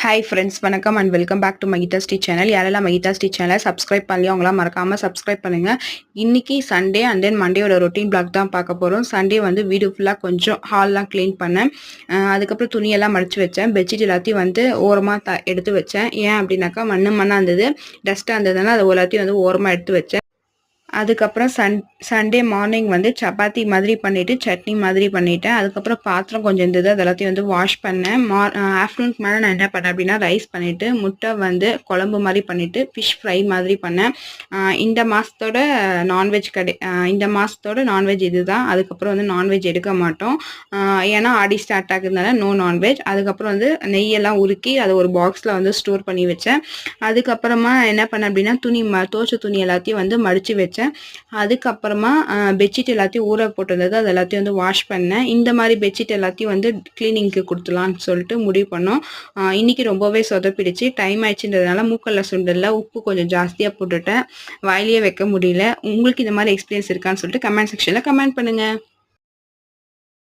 Hi friends, வணக்கம் and welcome back to Mahitha Sri channel. யாரெல்லாம் மகிதா ஸ்ரீ சேனலை சப்ஸ்கிரைப் பண்ணலையோ அவங்களாம் மறக்காமல் சப்ஸ்கிரைப் பண்ணுங்கள். இன்றைக்கி சண்டே அண்ட் தென் மண்டேயோட ரொட்டீன் பிளாக் தான் பார்க்க போகிறோம். சண்டே வந்து வீடு ஃபுல்லாக கொஞ்சம் ஹால்லாம் க்ளீன் பண்ணேன். அதுக்கப்புறம் துணியெல்லாம் மடித்து வச்சேன். பெட்ஷீட் எல்லாத்தையும் வந்து ஓரமாக எடுத்து வச்சேன். ஏன் அப்படின்னாக்கா மண்ணாக இருந்தது, டஸ்ட்டாக இருந்ததுனால அது எல்லாத்தையும் வந்து ஓரமாக எடுத்து வச்சேன். அதுக்கப்புறம் சண்டே மார்னிங் வந்து சப்பாத்தி மாதிரி பண்ணிவிட்டு சட்னி மாதிரி பண்ணிட்டேன். அதுக்கப்புறம் பாத்திரம் கொஞ்சம் இருந்தது, அது எல்லாத்தையும் வந்து வாஷ் பண்ணேன். ஆஃப்டர்நூனுக்கு மேலே நான் என்ன பண்ணேன் அப்படின்னா ரைஸ் பண்ணிவிட்டு முட்டை வந்து குழம்பு மாதிரி பண்ணிவிட்டு ஃபிஷ் ஃப்ரை மாதிரி பண்ணேன். இந்த மாதத்தோட நான்வெஜ் இது தான். அதுக்கப்புறம் வந்து நான்வெஜ் எடுக்க மாட்டோம், ஏன்னா ஆடி ஸ்டார்ட் ஆகுறதுனால நோ நான்வெஜ். அதுக்கப்புறம் வந்து நெய்யெல்லாம் உருக்கி அதை ஒரு பாக்ஸில் வந்து ஸ்டோர் பண்ணி வச்சேன். அதுக்கப்புறமா என்ன பண்ணேன் அப்படின்னா துவைச்ச துணி எல்லாத்தையும் வந்து மடித்து வச்சேன். அதுக்கப்புறமா பெட்ஷீட் எல்லாத்தையும் ஊற போட்டிருந்தது, அது எல்லாத்தையும் வந்து வாஷ் பண்ணேன். இந்த மாதிரி பெட்ஷீட் எல்லாத்தையும் வந்து கிளீனிங்க்கு கொடுத்துலான்னு சொல்லிட்டு முடிவு பண்ணோம். இன்றைக்கி ரொம்பவே சொதப்பிடுச்சு. டைம் ஆயிடுச்சுன்றதுனால மூக்கல்ல சுண்டலில் உப்பு கொஞ்சம் ஜாஸ்தியாக போட்டுட்டேன், வாயிலேயே வைக்க முடியல. உங்களுக்கு இந்த மாதிரி எக்ஸ்பீரியன்ஸ் இருக்கான்னு சொல்லிட்டு கமெண்ட் செக்ஷனில் கமெண்ட் பண்ணுங்கள்.